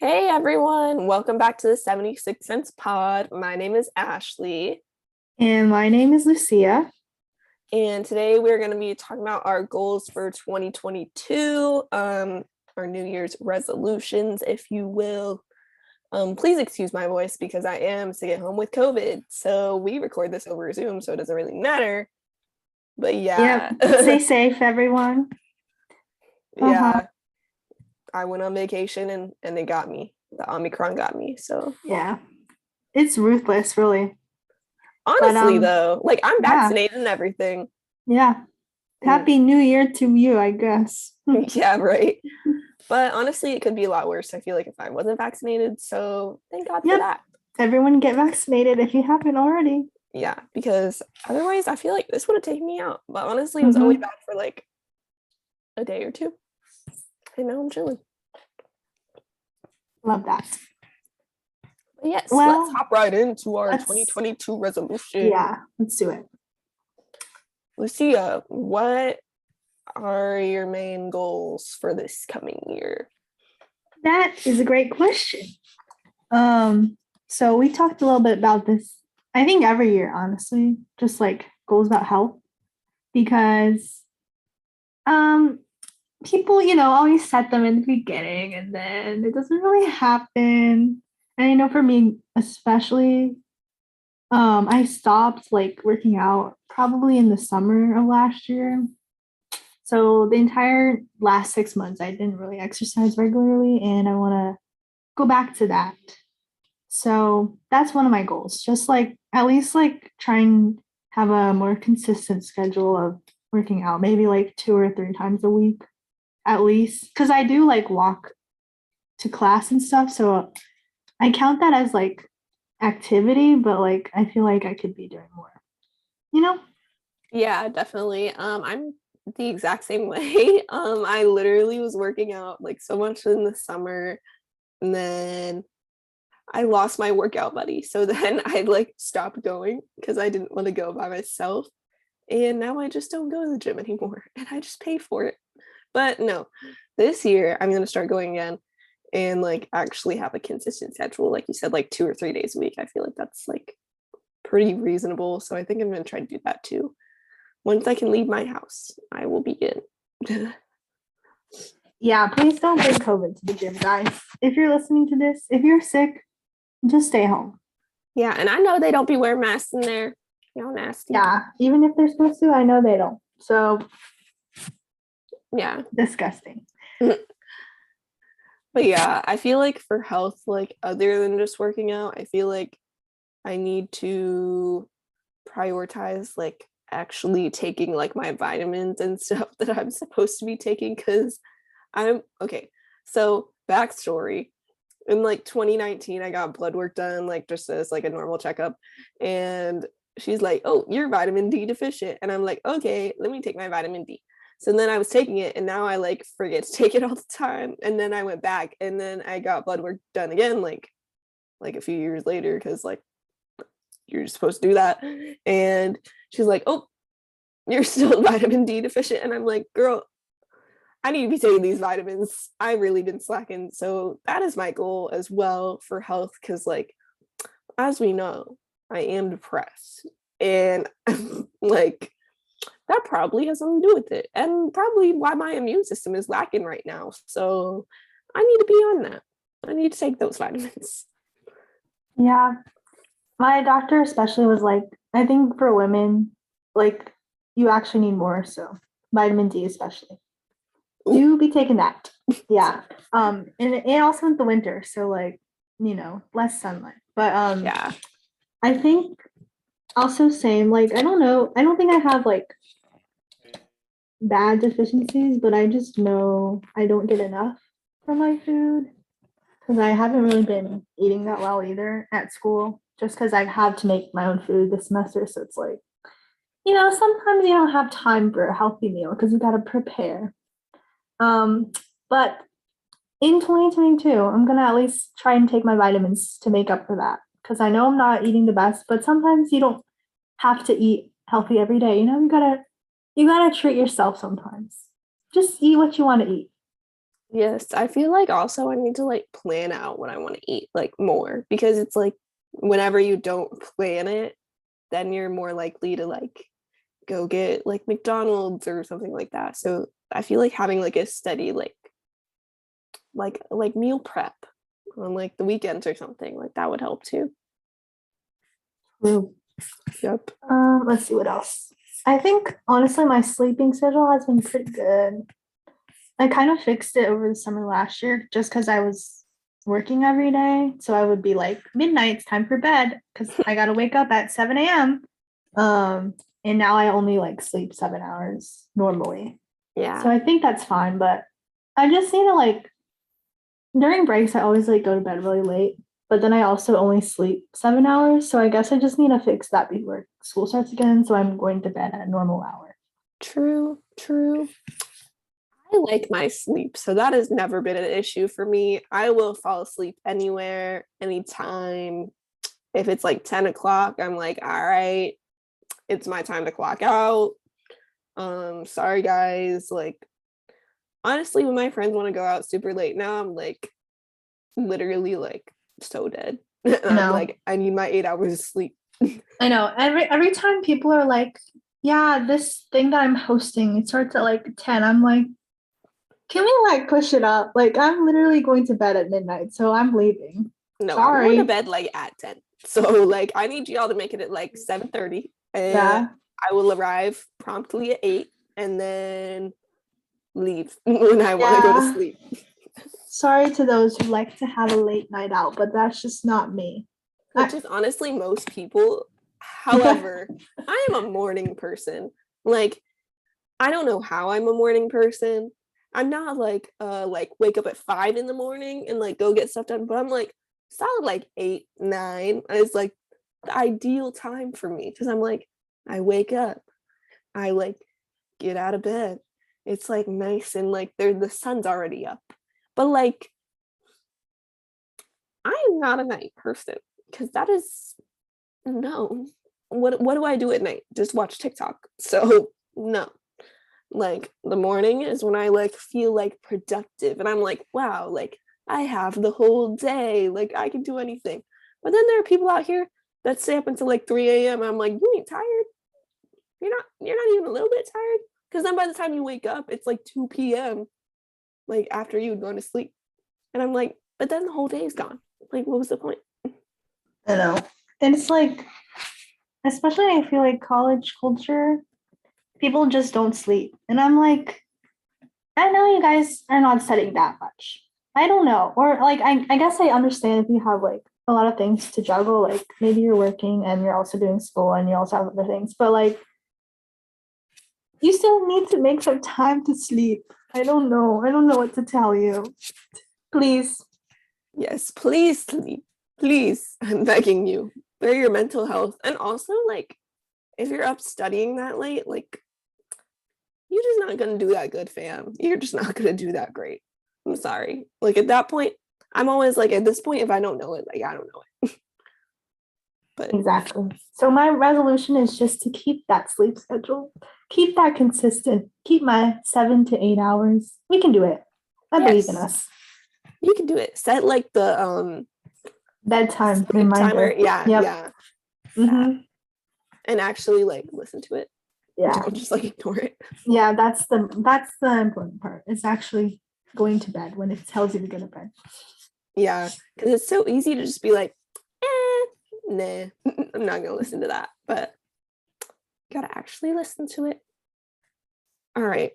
Hey everyone, welcome back to the 76 Cents Pod. My name is Ashley, And my name is Lucia. and today we're going to be talking about our goals for 2022, our New Year's resolutions, if you will. Please excuse my voice because I am sick at home with COVID. So we record this over Zoom, so it doesn't really matter. But Yep. yeah, Stay safe, everyone. Uh-huh. yeah, I went on vacation and they got me. The Omicron got me. So Yeah. It's ruthless, really. But honestly, though, like I'm yeah. vaccinated and everything. Yeah. And Happy New Year to you, I guess. yeah, right. But honestly, it could be a lot worse. I feel like if I wasn't vaccinated. So thank God for Yep. that. Everyone get vaccinated if you haven't already. Yeah, because otherwise, I feel like this would have taken me out. But honestly, it was only Mm-hmm. bad for like a day or two. And now I'm chilling. Love that. But yes, let's Well, hop right into our let's 2022 resolution. let's do it. Lucia, what are your main goals for this coming year? That is a great question. So we talked a little bit about this, I think every year, honestly, just like goals about health, because um people, always set them in the beginning and then it doesn't really happen. And I know for me, especially, I stopped like working out probably in the summer of last year. So the entire last 6 months, I didn't really exercise regularly, and I want to go back to that. So that's one of my goals. Just like at least like try and have a more consistent schedule of working out, maybe like 2 or 3 times a week at least, because I do like walk to class and stuff. So I count that as like activity, but like I feel like I could be doing more, you know? Yeah, definitely. I'm the exact same way. I literally was working out like so much in the summer, and then I lost my workout buddy. So then I like stopped going because I didn't want to go by myself. And now I just don't go to the gym anymore and I just pay for it. But no, this year I'm going to start going again and like actually have a consistent schedule. Like you said, like 2 or 3 days a week. I feel like that's like pretty reasonable. So I think I'm going to try to do that too. Once I can leave my house, I will begin. Yeah, please don't bring COVID to the gym, guys. If you're listening to this, if you're sick, just stay home. Yeah, and I know they don't be wearing masks in there. Y'all nasty. Yeah, even if they're supposed to, I know they don't. So Yeah. disgusting. But yeah, I feel like for health, like other than just working out, I feel like I need to prioritize like actually taking like my vitamins and stuff that I'm supposed to be taking because I'm okay. So backstory. In like 2019, I got blood work done, like just as like a normal checkup. And she's like, "Oh, you're vitamin D deficient." And I'm like, "Okay, let me take my vitamin D." So then I was taking it and now I like forget to take it all the time. And then I went back and then I got blood work done again, like a few years later, because like you're supposed to do that. And she's like, "Oh, you're still vitamin D deficient." And I'm like, "Girl, I need to be taking these vitamins. I've really been slacking." So that is my goal as well for health. Cause like, as we know, I am depressed. And like that probably has something to do with it. And probably why my immune system is lacking right now. So I need to be on that. I need to take those vitamins. Yeah, my doctor especially was like, I think for women, like you actually need more. So vitamin D especially. Ooh, Do be taking that. Yeah. And also in the winter, so like, less sunlight. But yeah. I think also same, like I don't know, I don't think I have like bad deficiencies, but I just know I don't get enough from my food because I haven't really been eating that well either at school, just because I've had to make my own food this semester. So it's like, sometimes you don't have time for a healthy meal because you got to prepare. But in 2022, I'm gonna at least try and take my vitamins to make up for that because I know I'm not eating the best, but sometimes you don't have to eat healthy every day. You gotta treat yourself sometimes. Just eat what you want to eat. Yes, I feel like also I need to like plan out what I want to eat like more because it's like whenever you don't plan it, then you're more likely to like go get like McDonald's or something like that. So I feel like having like a steady like meal prep on like the weekends or something like that would help too. True. Yep. Let's see what else. I think honestly, my sleeping schedule has been pretty good. I kind of fixed it over the summer last year just because I was working every day. So I would be like, midnight, it's time for bed because I got to wake up at 7 a.m. And now I only like sleep 7 hours normally. So Yeah. I think that's fine. But I just need to like, during breaks, I always like go to bed really late. But then I also only sleep 7 hours. So I guess I just need to fix that before school starts again. So I'm going to bed at a normal hour. True, true. I like my sleep, so that has never been an issue for me. I will fall asleep anywhere, anytime. If it's like 10 o'clock, I'm like, all right, it's my time to clock out. Sorry guys. Like, honestly, when my friends want to go out super late now, I'm like literally like so dead. And I I'm know. like, I need my 8 hours of sleep. I know. Every time people are like, yeah, this thing that I'm hosting, it starts at like 10. I'm like, can we like push it up? Like I'm literally going to bed at midnight, so I'm leaving. No, I'm going to Sorry. bed like at 10. So like I need y'all to make it at like 7:30 and Yeah. I will arrive promptly at 8 and then leave when I want to go to Yeah. sleep. Sorry to those who like to have a late night out, but that's just not me. Which I, is honestly most people. However, I am a morning person. Like, I don't know how I'm a morning person. I'm not like wake up at 5 in the morning and like go get stuff done, but I'm like solid like 8, 9. And it's like the ideal time for me because I'm like, I wake up, I like get out of bed. It's like nice and like the sun's already up. But like I'm not a night person because that is no. What do I do at night? Just watch TikTok. So no. Like the morning is when I like feel like productive and I'm like, wow, like I have the whole day. Like I can do anything. But then there are people out here that stay up until like 3 a.m. I'm like, you ain't tired. You're not even a little bit tired. Because then by the time you wake up, it's like 2 p.m. like after you had gone to sleep. And I'm like, but then the whole day is gone. Like, what was the point? I know. And it's like, especially I feel like college culture, people just don't sleep. And I'm like, I know you guys are not studying that much. I don't know. Or like I guess I understand if you have like a lot of things to juggle, like maybe you're working and you're also doing school and you also have other things, but like you still need to make some time to sleep. I don't know. I don't know what to tell you. Please. Yes, please sleep. Please. I'm begging you. For your mental health. And also, like, if you're up studying that late, like, you're just not going to do that good, fam. You're just not going to do that great. I'm sorry. Like, at that point, I'm always like, at this point, if I don't know it, like, I don't know it. But Exactly. So my resolution is just to keep that sleep schedule, keep that consistent, keep my 7 to 8 hours. We can do it. I believe in yes, us. you can do it. Set like the Bedtime sleep timer. reminder. Yeah, Yep. yeah. That. Mm-hmm. And actually, like, listen to it. Yeah. Don't just like ignore it. Yeah, that's the important part. It's actually going to bed when it tells you to go to bed. Yeah, because it's so easy to just be like, nah, I'm not gonna listen to that. But gotta actually listen to it. All right.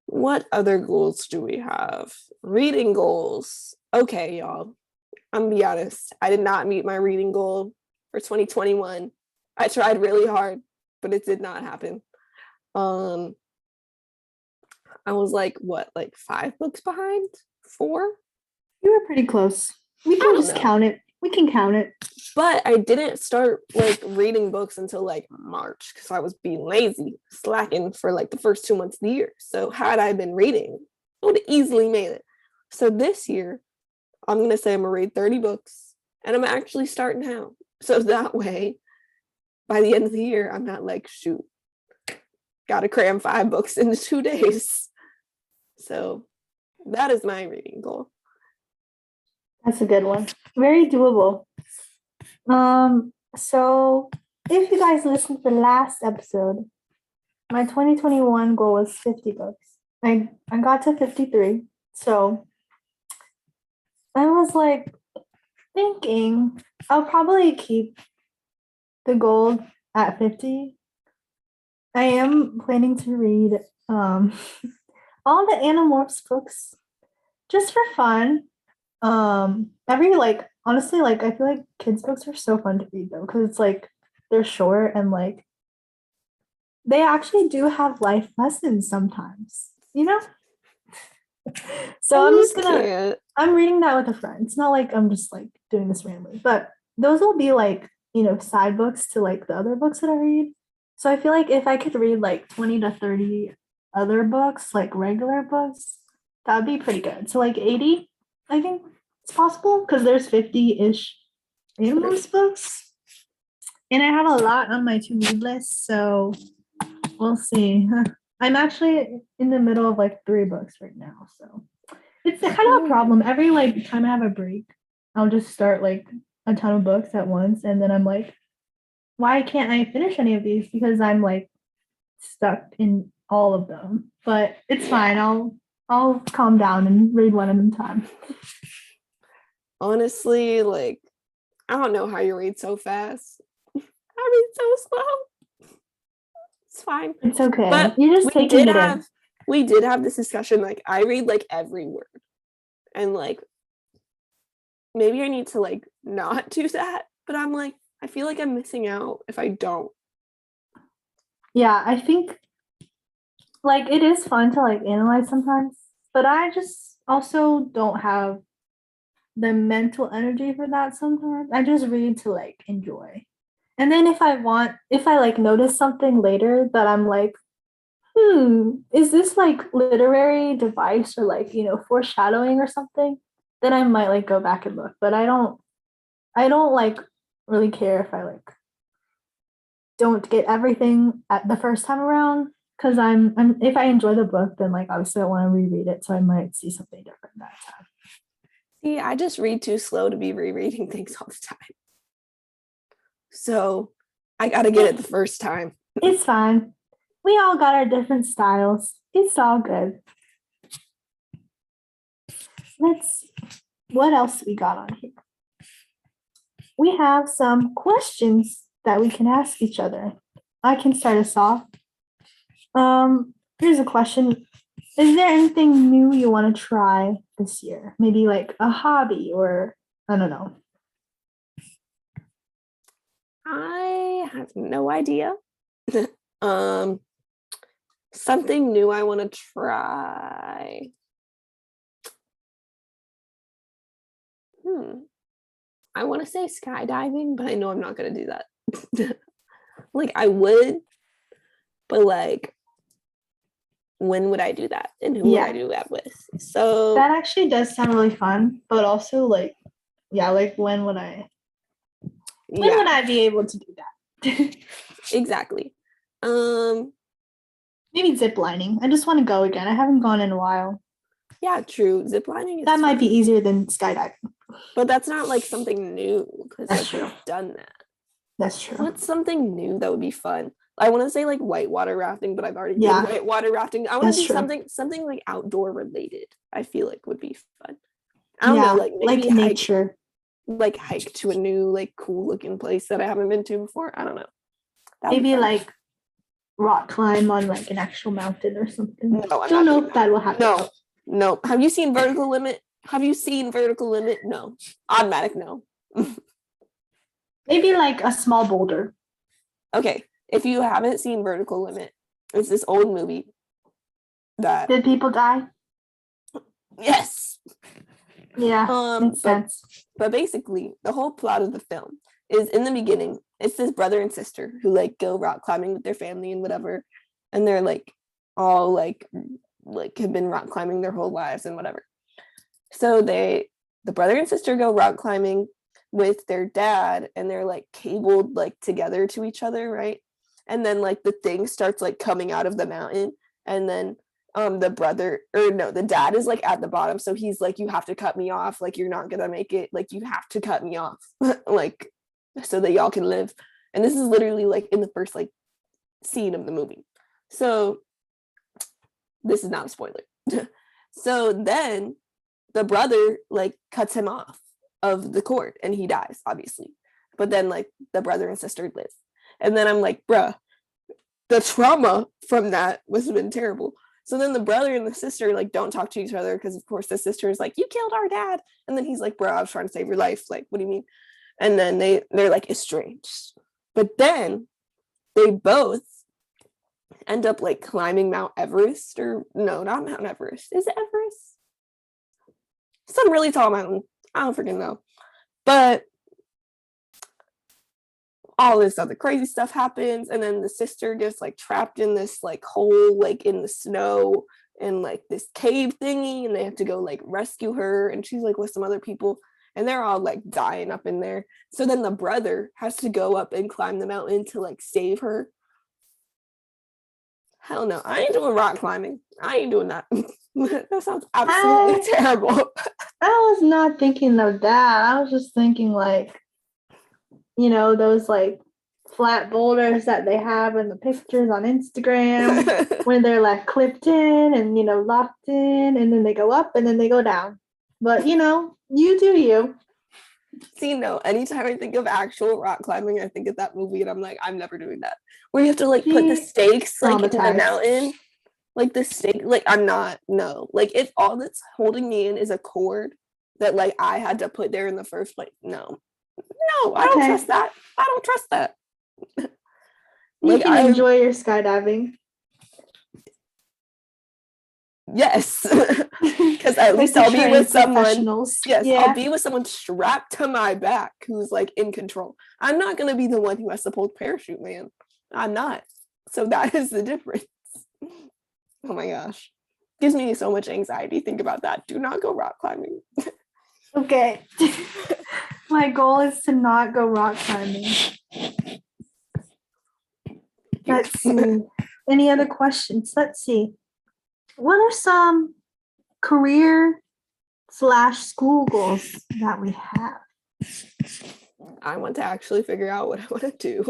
What other goals do we have? Reading goals. Okay, y'all. I'm gonna be honest. I did not meet my reading goal for 2021. I tried really hard, but it did not happen. Um, I was like, what, like 5 books behind? 4? You were pretty close. We I can don't just know. count it. We can count it. But I didn't start like reading books until like March because I was being lazy, slacking for like the first 2 months of the year. So had I been reading, I would have easily made it. So this year, I'm gonna say I'm gonna read 30 books and I'm actually starting now. So that way, by the end of the year, I'm not like, shoot, gotta cram 5 books into 2 days. So That is my reading goal. That's a good one. Very doable. So if you guys listened to the last episode, my 2021 goal was 50 books. I got to 53. So I was like thinking I'll probably keep the goal at 50. I am planning to read all the Animorphs books just for fun. Every like honestly, like I feel like kids' books are so fun to read though, because it's like they're short and like they actually do have life lessons sometimes, you know? So I'm You just gonna can't. I'm reading that with a friend. It's not like I'm just like doing this randomly, but those will be like, side books to like the other books that I read. So I feel like if I could read like 20 to 30 other books, like regular books, that would be pretty good. So like 80, I think it's possible because there's 50-ish Animals books. And I have a lot on my to-read list, so we'll see. I'm actually in the middle of like 3 books right now, so it's kind of a problem. Every like time I have a break, I'll just start like a ton of books at once, and then I'm like, why can't I finish any of these? Because I'm like stuck in all of them. But it's fine. I'll calm down and read one at a time. Honestly, like, I don't know how you read so fast. I read so slow. It's fine. It's okay. But You're just taking it in. we did have this discussion. Like, I read like every word. And like maybe I need to like not do that. But I'm like, I feel like I'm missing out if I don't. Yeah, I think like it is fun to like analyze sometimes, but I just also don't have the mental energy for that sometimes. I just read to like enjoy. And then if I like notice something later that I'm like, is this like literary device or like, foreshadowing or something? Then I might like go back and look. But I don't like really care if I like don't get everything at the first time around. Cause I'm if I enjoy the book, then like obviously I want to reread it. So I might see something different that time. See, I just read too slow to be rereading things all the time. So I gotta get it the first time. It's fine. We all got our different styles. It's all good. Let's what else we got on here? We have some questions that we can ask each other. I can start us off. Here's a question. Is there anything new you want to try this year? Maybe like a hobby or I don't know. I have no idea. um Something new I want to try. I want to say skydiving, but I know I'm not going to do that. Like I would, but like when would I do that and who would I do that with? So That actually does sound really fun, but also like yeah, like when would I be able to do that? Exactly. Maybe zip lining. I just want to go again. I haven't gone in a while. Yeah, true. Ziplining is That might be fun. easier than skydiving. But that's not like something new because That's like true. we've done that. That's true. What's something new that would be fun? I want to say like whitewater rafting, but I've already did whitewater rafting. I want to do something like outdoor related. I feel like would be fun. I don't know, like maybe nature. hike to a new like cool looking place that I haven't been to before. I don't know. Maybe like rock climb on like an actual mountain or something. No, I don't know if that will happen. No. Have you seen Vertical Limit? No. Automatic no. Maybe like a small boulder. Okay. If you haven't seen Vertical Limit, it's this old movie that did people die? Yes. Yeah. Makes sense. But basically, the whole plot of the film is in the beginning, it's this brother and sister who like go rock climbing with their family and whatever, and they're like all like have been rock climbing their whole lives and whatever. So the brother and sister go rock climbing with their dad, and they're like cabled like together to each other, right? And then like the thing starts like coming out of the mountain, and then the brother, or no, the dad is like at the bottom, so he's like, you have to cut me off, like you're not gonna make it, like you have to cut me off like so that y'all can live. And this is literally like in the first like scene of the movie, so this is not a spoiler. So then the brother like cuts him off of the cord and he dies, obviously, but then like the brother and sister live. And then I'm like, bruh, the trauma from that was been terrible. So then the brother and the sister like don't talk to each other because of course the sister is like, you killed our dad. And then he's like, bro, I was trying to save your life. Like, what do you mean? And then they're like estranged. But then they both end up like climbing Mount Everest, or no, not Mount Everest. Is it Everest? Some really tall mountain. I don't freaking know. But all this other crazy stuff happens, and then the sister gets like trapped in this like hole like in the snow and like this cave thingy, and they have to go like rescue her, and she's like with some other people, and they're all like dying up in there. So then the brother has to go up and climb the mountain to like save her. Hell no, I ain't doing rock climbing. I ain't doing that. That sounds absolutely terrible. I was not thinking of that. I was just thinking like, those like flat boulders that they have in the pictures on Instagram when they're like clipped in and locked in, and then they go up and then they go down. But you do you. See, no, anytime I think of actual rock climbing, I think of that movie, and I'm like, I'm never doing that. Where you have to like put the stakes like in the mountain, like the stake. Like I'm not. No, like if all that's holding me in is a cord that like I had to put there in the first place, no, I don't trust that. I don't trust that. You can enjoy your skydiving. Yes, because at least I'll be with someone. Yes, yeah. I'll be with someone strapped to my back who's like in control. I'm not gonna be the one who has to pull the parachute, man. I'm not. So that is the difference. Oh my gosh, gives me so much anxiety. Think about that. Do not go rock climbing. Okay. My goal is to not go rock climbing. Let's see. Any other questions? Let's see. What are some career/school goals that we have? I want to actually figure out what I want to do.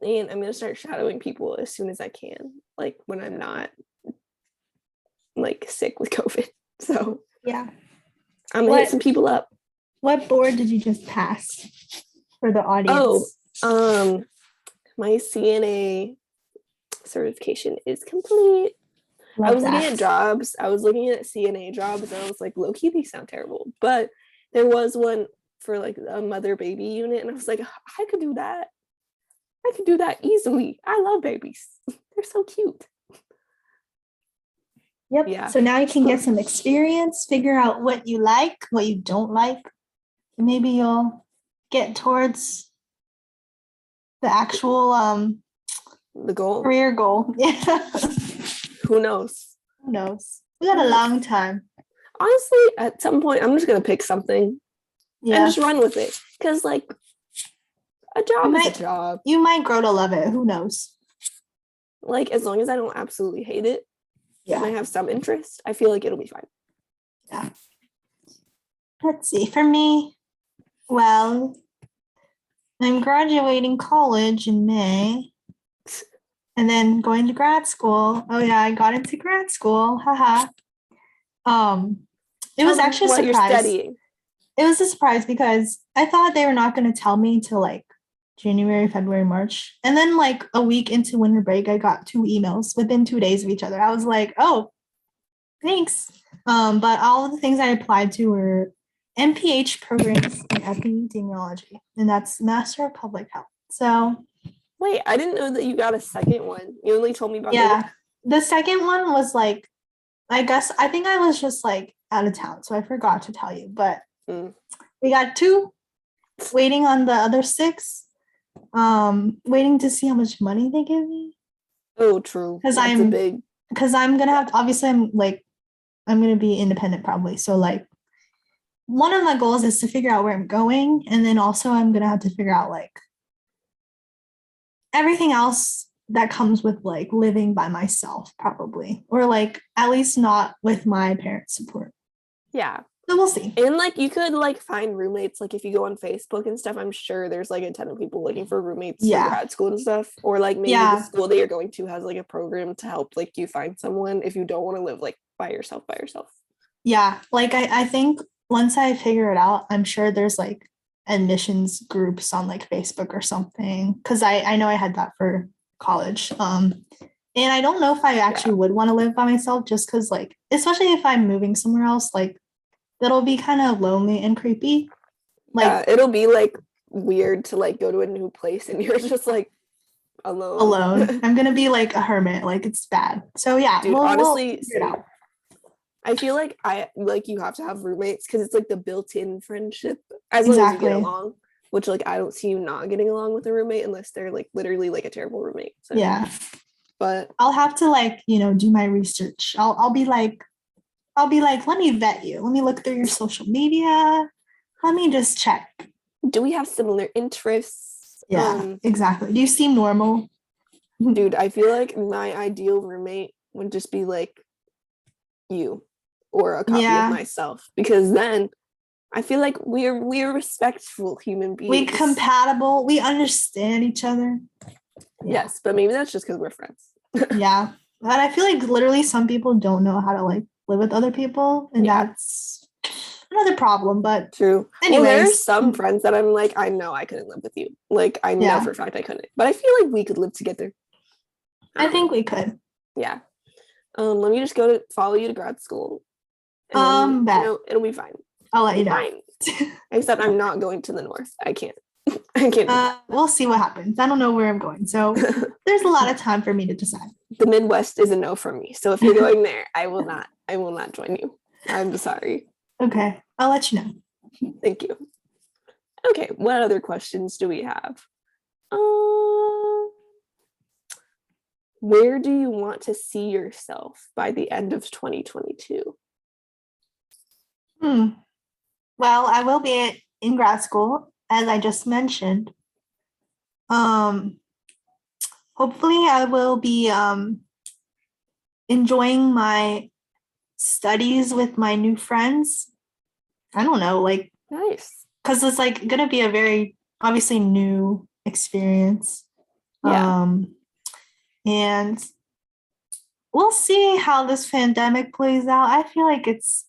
And I'm going to start shadowing people as soon as I can, like when I'm not like sick with COVID. So yeah, I'm going to hit some people up. What board did you just pass for the audience? My CNA certification is complete. I was looking at jobs. I was looking at CNA jobs, and I was like, low-key, these sound terrible. But there was one for like a mother-baby unit, and I was like, I could do that. I could do that easily. I love babies. They're so cute. Yep. Yeah. So now you can get some experience, figure out what you like, what you don't like. Maybe you'll get towards the actual the goal. Career goal. Yeah. Who knows? Who knows? We got a long time. Honestly, at some point, I'm just gonna pick something and just run with it. Because like a job is a job. You might grow to love it. Who knows? Like as long as I don't absolutely hate it, and I have some interest, I feel like it'll be fine. Yeah. Let's see. For me, well, I'm graduating college in May. And then going to grad school. Oh yeah, I got into grad school. Haha. It was actually a surprise. You're studying. It was a surprise because I thought they were not going to tell me till like January, February, March. And then like a week into winter break, I got 2 emails within 2 days of each other. I was like, oh, thanks. But all of the things I applied to were MPH programs in epidemiology, and that's Master of Public Health. So wait, I didn't know that you got a second one. You only told me about the second one was like, I think I was just like out of town, so I forgot to tell you. But we got 2, waiting on the other 6, waiting to see how much money they give me. Oh, true. Because I'm gonna have to, obviously I'm gonna be independent probably. So like one of my goals is to figure out where I'm going, and then also I'm gonna have to figure out like everything else that comes with like living by myself, probably, or like at least not with my parents' support. Yeah. So we'll see. And like you could like find roommates, like if you go on Facebook and stuff, I'm sure there's like a ton of people looking for roommates for grad school and stuff. Or like maybe the school that you're going to has like a program to help like you find someone if you don't want to live like by yourself. Yeah, like I think once I figure it out, I'm sure there's like admissions groups on like Facebook or something. Cause I know I had that for college. And I don't know if I actually would want to live by myself just because like, especially if I'm moving somewhere else, like that'll be kind of lonely and creepy. Like yeah, it'll be like weird to like go to a new place and you're just like alone. I'm gonna be like a hermit, like it's bad. So yeah, dude, we'll honestly, figure it out. I feel like you have to have roommates because it's like the built-in friendship as long as you get Exactly. along, which like I don't see you not getting along with a roommate unless they're like literally like a terrible roommate. So Yeah. but I'll have to like, do my research. I'll be like, let me vet you. Let me look through your social media. Let me just check. do we have similar interests? Yeah, exactly. Do you seem normal? Dude, I feel like my ideal roommate would just be like you or a copy of myself, because then I feel like we're respectful human beings. We compatible. We understand each other. Yes, but maybe that's just because we're friends. Yeah, but I feel like literally some people don't know how to like live with other people, and that's another problem. But true. Anyways, well, there's some friends that I'm like, I know I couldn't live with you. Like I know for a fact I couldn't, but I feel like we could live together. I think we could. Yeah. Let me just go to follow you to grad school. And then, it'll be fine. I'll let you know. Except I'm not going to the north. I can't. I can't. We'll see what happens. I don't know where I'm going, so there's a lot of time for me to decide. The Midwest is a no from me. So if you're going there, I will not join you. I'm sorry. Okay, I'll let you know. Thank you. Okay, what other questions do we have? Where do you want to see yourself by the end of 2022? Well, I will be in grad school, as I just mentioned. Hopefully I will be enjoying my studies with my new friends. I don't know, like nice. Because it's like gonna be a very obviously new experience. Yeah. And we'll see how this pandemic plays out. I feel like it's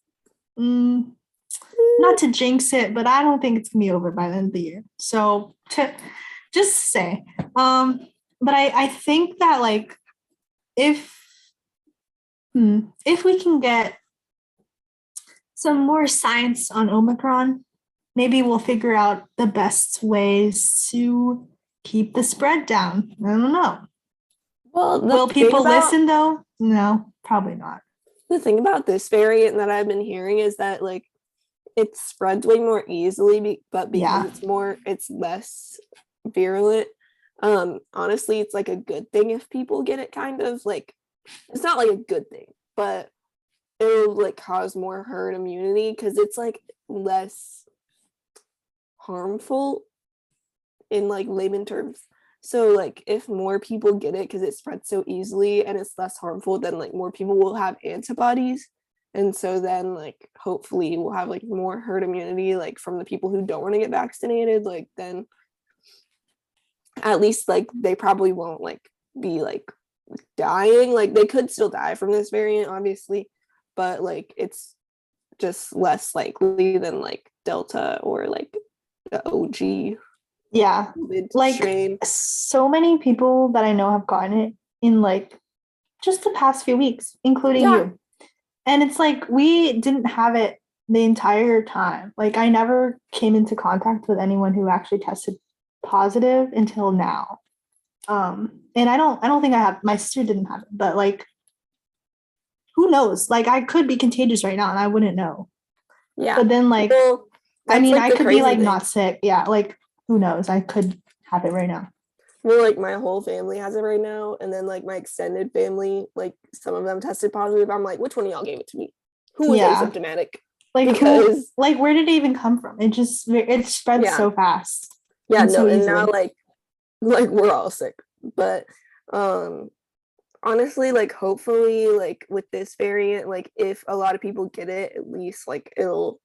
not to jinx it, but I don't think it's gonna be over by the end of the year. So just say. But I think that like if we can get some more science on Omicron, maybe we'll figure out the best ways to keep the spread down. I don't know. Well, will people listen though? No, probably not. The thing about this variant that I've been hearing is that like it spreads way more easily, but because it's less virulent. Honestly, it's like a good thing if people get it, kind of like it's not like a good thing, but it'll like cause more herd immunity because it's like less harmful in like layman terms. So like if more people get it because it spreads so easily and it's less harmful, then like more people will have antibodies. And so then like hopefully we'll have like more herd immunity like from the people who don't want to get vaccinated. Like then at least like they probably won't like be like dying. Like they could still die from this variant, obviously, but like it's just less likely than like Delta or like the OG. Yeah, like strain. So many people that I know have gotten it in like just the past few weeks, including you. And it's like we didn't have it the entire time. Like I never came into contact with anyone who actually tested positive until now. And I don't think I have. My sister didn't have it, but like, who knows? Like I could be contagious right now and I wouldn't know. Yeah. But then like, I mean, like I could be like not sick. Yeah, like. Who knows? I could have it right now. Well, like my whole family has it right now, and then like my extended family, like some of them tested positive. I'm like, which one of y'all gave it to me? Who was asymptomatic? Like because like where did it even come from? It spread so fast. Yeah, no, so and now like we're all sick, but Honestly, like hopefully like with this variant, like if a lot of people get it, at least like it'll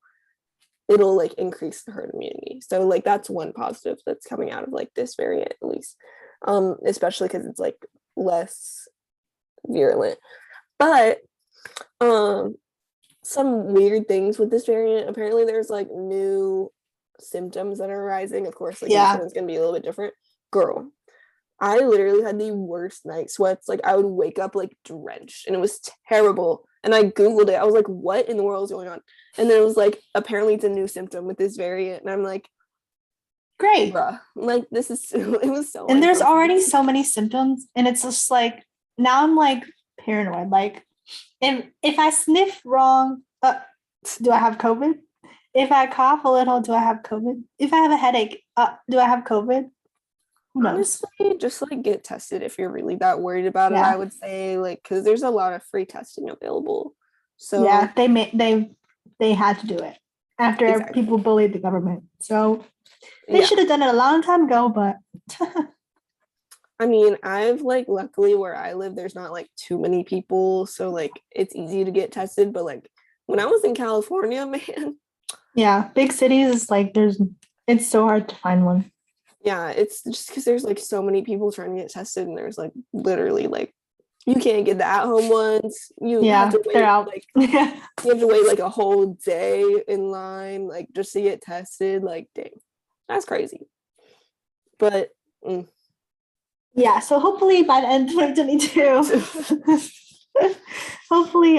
like increase the herd immunity. So like that's one positive that's coming out of like this variant at least. Especially because it's like less virulent. But um some weird things with this variant. Apparently there's like new symptoms that are arising. Of course, like each Yeah. one's gonna be a little bit different. Girl, I literally had the worst night sweats. Like I would wake up like drenched and it was terrible. And I Googled it. I was like, what in the world is going on? And then it was like, apparently it's a new symptom with this variant. And I'm like, Great. bruh, like this is it was so And there's uncomfortable. already so many symptoms, and it's just like now I'm like paranoid. Like, if I sniff wrong, do I have COVID? If I cough a little, do I have COVID? If I have a headache, do I have COVID? Who knows? Honestly, just like get tested if you're really that worried about it. I Yeah, would say like because there's a lot of free testing available. So yeah. They had to do it after exactly. people bullied the government. So they Yeah. should have done it a long time ago. But I mean, I've like luckily where I live, there's not like too many people, so like it's easy to get tested. But like when I was in California, man, yeah, big cities is like it's so hard to find one. yeah, it's just because there's like so many people trying to get tested, and there's like literally like you can't get the at-home ones. You have Yeah, to they're wait out. like you have to wait like a whole day in line, like just to get tested. Like, dang, that's crazy. But Yeah, so hopefully by the end of 2022, hopefully,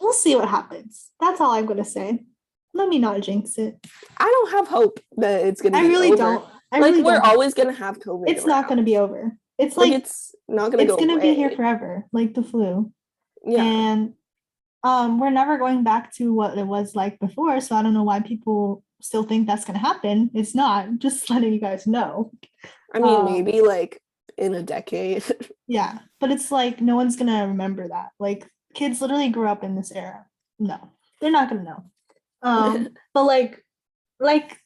we'll see what happens. That's all I'm gonna say. Let me not jinx it. I don't have hope that it's gonna I be really over. don't. I Like really we're don't. always gonna have COVID. It's not gonna be over. It's Like like it's not gonna it's go gonna be here away. forever, like the flu. Yeah. And we're never going back to what it was like before. So I don't know why people still think that's gonna happen. It's not. Just letting you guys know. I mean, maybe like in a decade. Yeah, but it's like no one's gonna remember that. Like kids literally grew up in this era. No, they're not gonna know. But like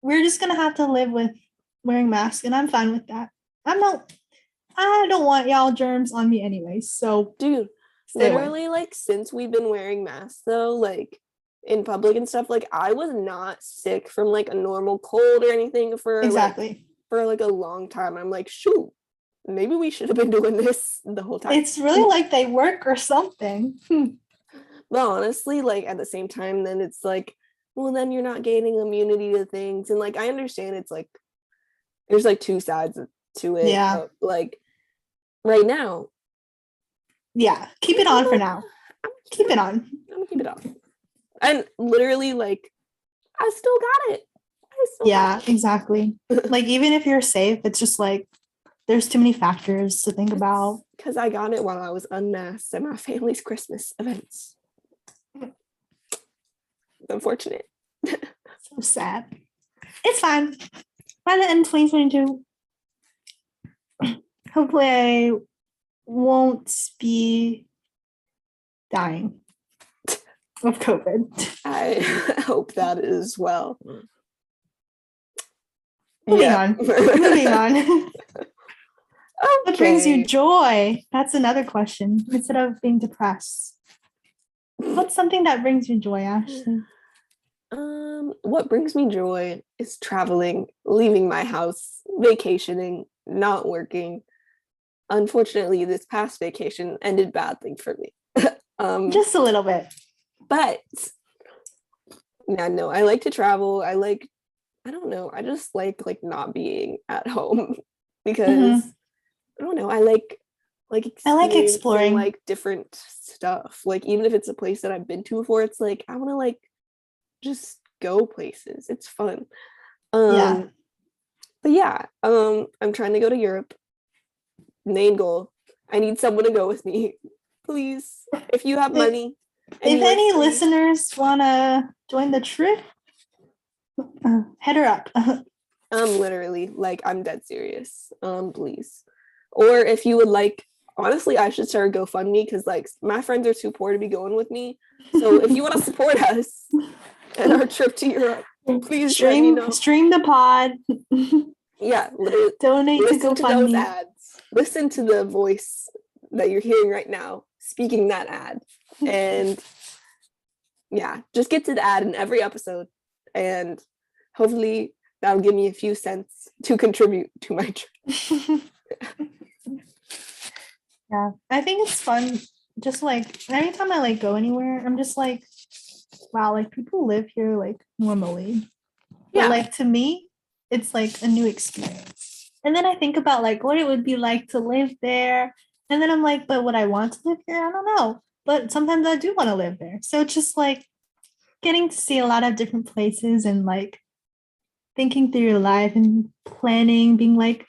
we're just gonna have to live with wearing masks, and I'm fine with that. I don't want y'all germs on me anyways. So Dude, stay away. literally like since we've been wearing masks though, like in public and stuff, like I was not sick from like a normal cold or anything Exactly. for like a long time. I'm like, shoot, maybe we should have been doing this the whole time. It's really like they work or something. But honestly, like at the same time, then it's like, well, then you're not gaining immunity to things. And like I understand it's like there's like two sides to it. Yeah. But like right now, Yeah. Keep it on for now. Keep it on. I'm gonna keep it on. And literally, like, I still got it. Yeah, exactly. Like even if you're safe, it's just like there's too many factors to think about. Because I got it while I was unmasked at my family's Christmas events. Unfortunate. So sad. It's fine. By the end of 2022, hopefully I won't be dying of COVID. I hope that as well. Moving on. Moving on. What brings you joy? That's another question. Instead of being depressed. What's something that brings you joy, Ashley? What brings me joy is traveling, leaving my house, vacationing, not working. Unfortunately, this past vacation ended badly for me. Just a little bit. But yeah, no, I like to travel. I don't know, I just like not being at home because I don't know, I like exploring like different stuff. Like even if it's a place that I've been to before, it's like I want to like just go places. It's fun. Yeah. But yeah, I'm trying to go to Europe. Main goal. I need someone to go with me. Please, if you have money. If any listeners want to join the trip, head her up. Literally, like I'm dead serious. Please. Or if you would like, honestly, I should start a GoFundMe because like my friends are too poor to be going with me. So if you want to support us and our trip to Europe, please let me know. Stream the pod. Yeah, literally. Donate to GoFundMe. listen to the voice that you're hearing right now speaking that ad. And yeah, just get to the ad in every episode. And hopefully that'll give me a few cents to contribute to my trip. Yeah, I think it's fun. Just like anytime I like go anywhere, I'm just like, wow, like people live here like normally. But Yeah. like to me, it's like a new experience. And then I think about like what it would be like to live there. And then I'm like, but would I want to live here? I don't know. But sometimes I do want to live there. So it's just like getting to see a lot of different places and like thinking through your life and planning, being like,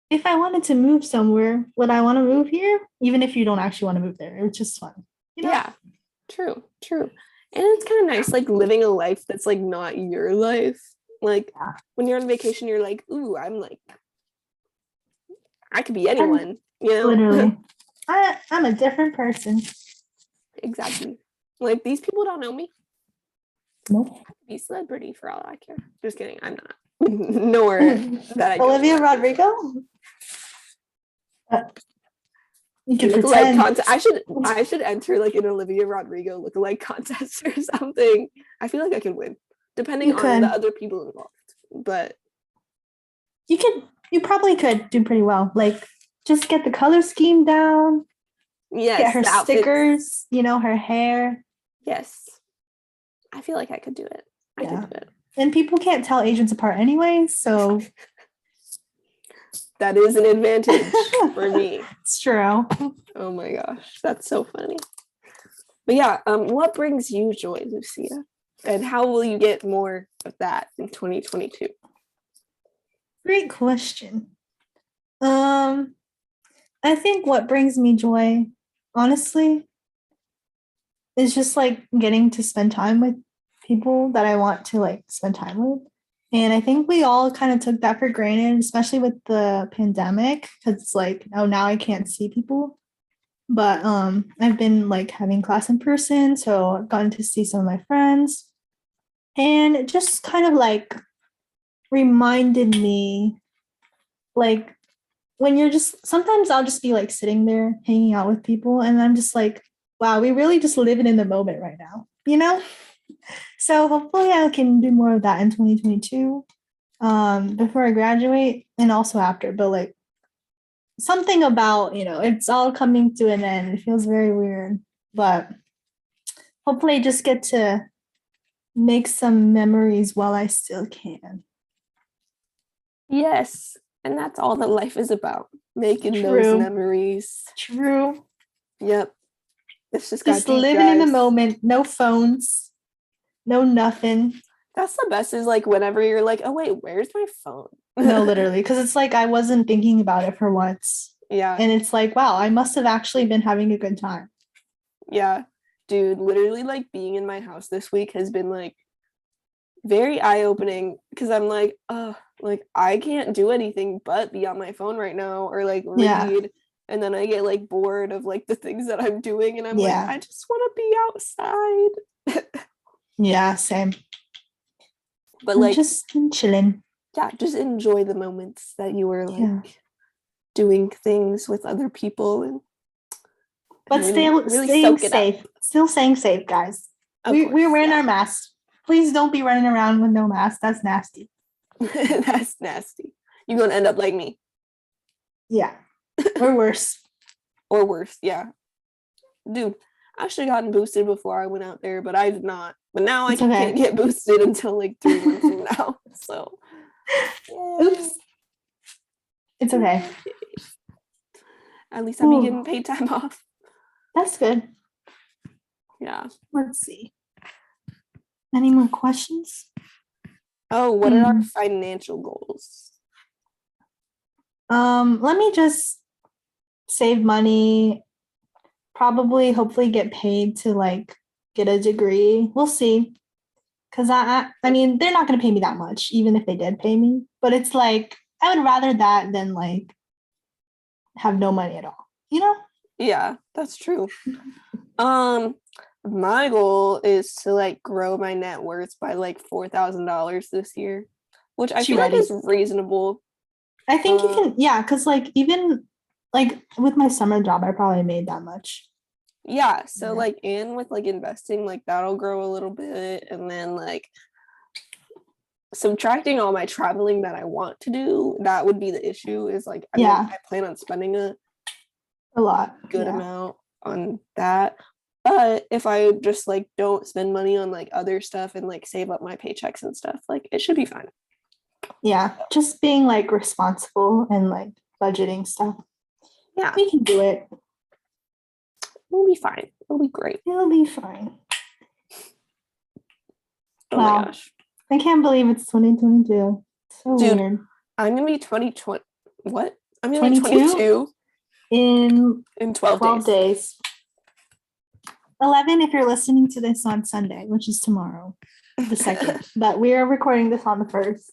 if I wanted to move somewhere, would I want to move here? Even if you don't actually want to move there, it's just fun, you know? Yeah, true. And it's kind of nice, like living a life that's like not your life. Like Yeah. when you're on vacation, you're like, ooh, I could be And anyone, you know? literally, I'm a different person. Exactly. Like these people don't know me. Nope. I could be a celebrity for all I care. Just kidding, I'm not. Nor that I don't. Olivia Rodrigo? You can Lookalike pretend. contest. I should enter like an Olivia Rodrigo lookalike contest or something. I feel like I could win, depending You on the could. other people involved. But You probably could do pretty well. Like just get the color scheme down, get yes, her the outfits. stickers, her hair. Yes, I feel like I could do it. I could do it. And people can't tell Asians apart anyway, so that is an advantage for me. It's true. Oh my gosh, that's so funny. But yeah, what brings you joy, Lucia? And how will you get more of that in 2022? Great question. I think what brings me joy, honestly, is just like getting to spend time with people that I want to like spend time with. And I think we all kind of took that for granted, especially with the pandemic, because it's like, oh, now I can't see people. But I've been like having class in person, so I've gotten to see some of my friends. And it just kind of like reminded me, like, when you're just sometimes I'll just be like sitting there hanging out with people, and I'm just like, wow, we really just living in the moment right now, you know? So hopefully I can do more of that in 2022, before I graduate and also after. But like something about, it's all coming to an end. It feels very weird, but hopefully I just get to make some memories while I still can. Yes, and that's all that life is about, making those True. memories. True. Yep. It's just Just got deep, living in the guys. moment, no phones, no nothing. That's the best is like whenever you're like, oh wait, where's my phone? No, literally, because it's like I wasn't thinking about it for once. Yeah. And it's like, wow, I must have actually been having a good time. Yeah. Dude, literally like being in my house this week has been like very eye-opening because I'm like, oh, like I can't do anything but be on my phone right now or like read. Yeah. And then I get like bored of like the things that I'm doing and I'm like, Yeah. I just want to be outside. Yeah, same. But I'm like just chilling. yeah, just enjoy the moments that you were like Yeah. doing things with other people and But really staying soak it up. safe. Still staying safe, guys. Of We're course, wearing yeah. our masks. Please don't be running around with no mask. That's nasty. That's nasty. You're gonna end up like me. Yeah. Or worse. Or worse, yeah. Dude, I should have gotten boosted before I went out there, but I did not. But now It's I okay. can't get boosted until like 3 months from now. So, yeah. Oops. It's okay. At least I'll be getting paid time off. That's good. Yeah. Let's see. Any more questions? Oh, what are our financial goals? Let me just save money, probably hopefully get paid to like get a degree. We'll see. Cause I mean, they're not gonna pay me that much, even if they did pay me. But it's like I would rather that than like have no money at all, you know? Yeah, that's true. My goal is to like grow my net worth by like $4,000 this year, which I feel like is reasonable. I think you can, yeah, because like even like with my summer job, I probably made that much. Yeah, so Yeah. like and with like investing, like that'll grow a little bit, and then like subtracting all my traveling that I want to do, that would be the issue. Is like Yeah, I plan on spending a a lot. good Yeah. amount on that. But if I just like don't spend money on like other stuff and like save up my paychecks and stuff, like it should be fine. Yeah. Just being like responsible and like budgeting stuff. Yeah, We can do it. we'll be fine. It'll be great. It'll be fine. Oh my Wow. gosh. I can't believe it's 2022. So Dude, weird. I'm gonna be 2020. What? I'm gonna be 22 22 in in 12 12 days. days. 11 if you're listening to this on Sunday, which is tomorrow, the 2nd. But we are recording this on the 1st.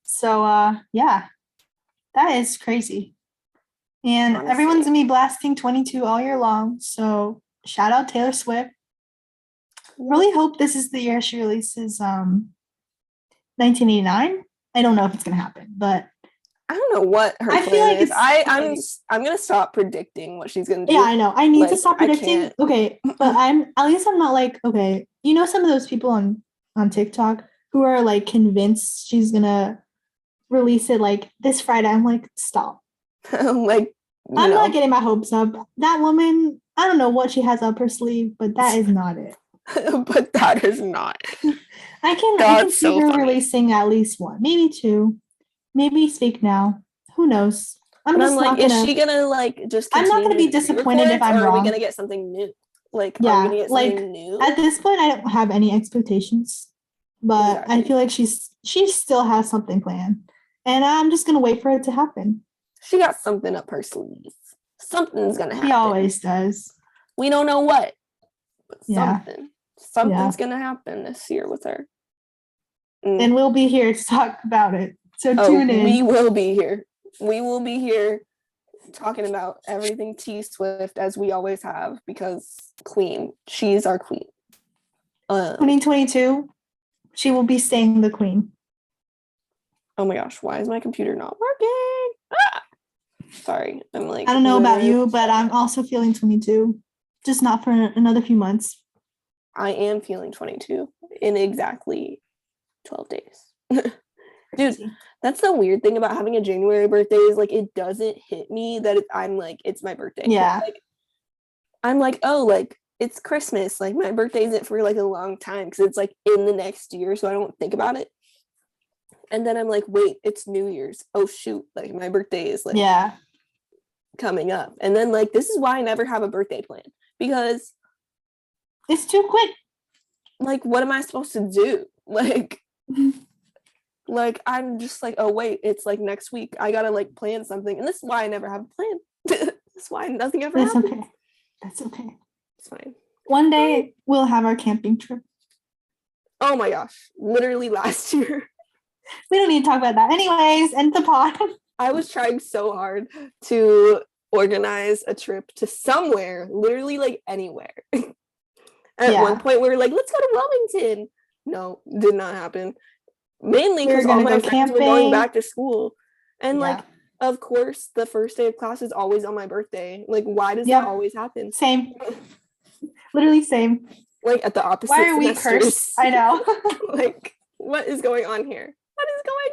So yeah, that is crazy. And Honestly. everyone's gonna be blasting 22 all year long. So shout out Taylor Swift. Really hope this is the year she releases 1989. I don't know if it's gonna happen, but I don't know what her I feel plan like is. it's I'm gonna stop predicting what she's gonna do. yeah, I know. I need to Like, stop I predicting. can't. Okay, but I'm at least I'm not like, okay, you know some of those people on TikTok who are like convinced she's gonna release it like this Friday. I'm like, stop. Like, I'm no. not getting my hopes up. That woman, I don't know what she has up her sleeve, but that is not it. But that is not. I can That's see so her funny. releasing at least one, maybe two, maybe Speak Now. Who knows? I'm But just I'm like, not is gonna. she gonna like just I'm not continue gonna to be do disappointed if re-records, I'm or are we wrong. gonna get something new? Like, are we Yeah, gonna get like something new? at this point, I don't have any expectations, but I Exactly. feel like she still has something planned, and I'm just gonna wait for it to happen. She got something up her sleeve. Something's gonna happen. She always does. We don't know what, but Yeah. something. Something's gonna happen this year with her. And we'll be here to talk about it. So tune in. We will be here. We will be here talking about everything T Swift as we always have, because queen. She's our queen. 2022, she will be staying the queen. Oh my gosh, why is my computer not working? Ah! Sorry, I'm like, I don't know about you, but I'm also feeling 22, just not for another few months. I am feeling 22 in exactly 12 days. Dude, that's the weird thing about having a January birthday is like it doesn't hit me that I'm like it's my birthday. Yeah. Like, I'm like, oh, like it's Christmas. Like my birthday isn't for like a long time because it's like in the next year, so I don't think about it. And then I'm like, wait, it's New Year's. Oh shoot, like my birthday is like coming up. And then like this is why I never have a birthday plan, because it's too quick. Like, what am I supposed to do? Like I'm just like, oh wait, it's like next week. I gotta like plan something. And this is why I never have a plan. That's why nothing ever happens. Okay. That's okay. It's fine. One day we'll have our camping trip. Oh my gosh. Literally last year. We don't need to talk about that. Anyways, end the pod. I was trying so hard to organize a trip to somewhere, literally like anywhere. At one point we were like, let's go to Wilmington. No, did not happen. Mainly because all my friends were going back to school. And like, of course, the first day of class is always on my birthday. Like, why does that always happen? Same. Literally same. Like at the opposite Why are we semesters. cursed? I know. Like, what is going on here? What is going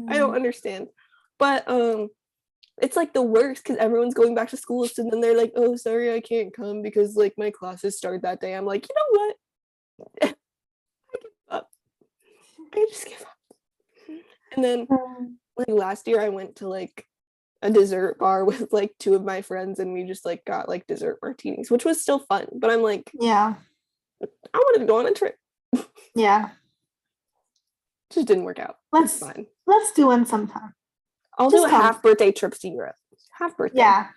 on? I don't understand. But it's like the worst because everyone's going back to school, so then they're like, oh, sorry, I can't come because like my classes start that day. I'm like, you know what? I give up. I just give up. And then like last year I went to like a dessert bar with like two of my friends, and we just like got like dessert martinis, which was still fun. But I'm like, I wanted to go on a trip. Just didn't work out. Let's do one sometime. I'll do a half birthday trip to Europe. Half birthday. Yeah.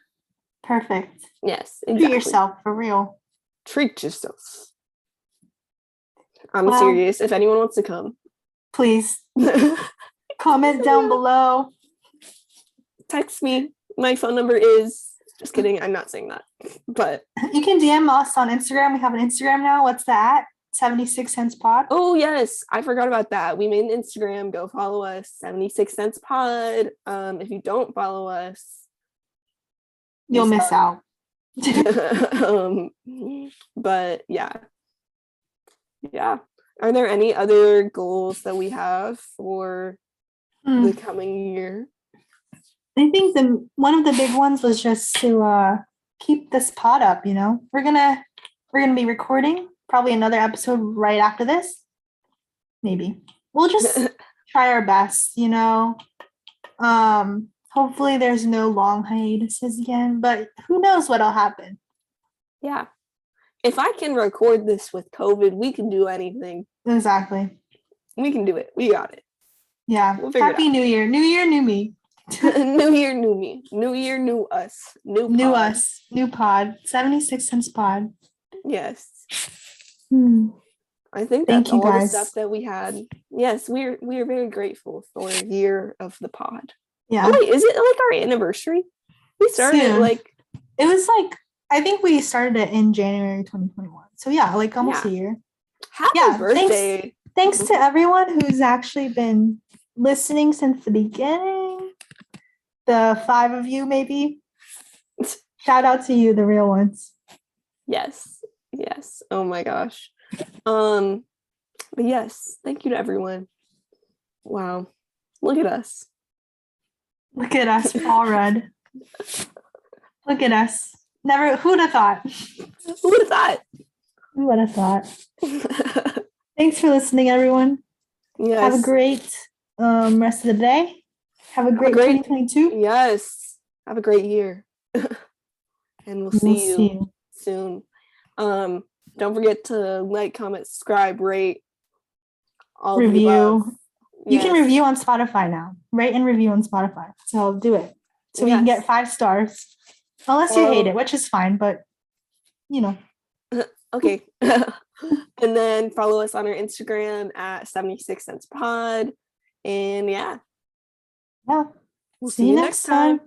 Perfect. Yes, exactly. Treat yourself, for real. Treat yourself. I'm serious. If anyone wants to come, please comment down below. Text me. My phone number is, just kidding, I'm not saying that. But you can DM us on Instagram. We have an Instagram now. What's that? 76 cents pod. Oh yes, I forgot about that. We made an Instagram. Go follow us, 76 cents pod. If you don't follow us, You'll miss out. um, but yeah. Are there any other goals that we have for the coming year? I think one of the big ones was just to keep this pod up. We're gonna be recording probably another episode right after this. Maybe we'll just try our best. Hopefully there's no long hiatuses again, but who knows what'll happen. Yeah. If I can record this with COVID, we can do anything. Exactly. We can do it. We got it. Yeah. Happy New Year. New Year, new me. New year, new me. New year, new us. New pod. New pod. 76 cents pod. Yes. Hmm. I think that's all the stuff that we had. Yes, we are very grateful for a year of the pod. Yeah. Oh wait, is it like our anniversary? We started Soon. it was I think we started it in January 2021. So yeah, almost a year. Happy birthday. Thanks to everyone who's actually been listening since the beginning. The 5 of you, maybe. Shout out to you, the real ones. Yes. Oh my gosh. But yes, thank you to everyone. Wow. Look at us. Look at us, Paul Rudd. Look at us. Never, who'd have thought? Who would have thought? Who would have thought? Thanks for listening, everyone. Yes. Have a great rest of the day. Have a great 2022. Yes. Have a great year. And we'll see you soon. Don't forget to like, comment, subscribe, rate, all review. You can review on Spotify now. Rate and review on Spotify. So do it. So we can get 5 stars. Unless you hate it, which is fine, but Okay. And then follow us on our Instagram at 76 cents pod. And yeah. We'll see you next time.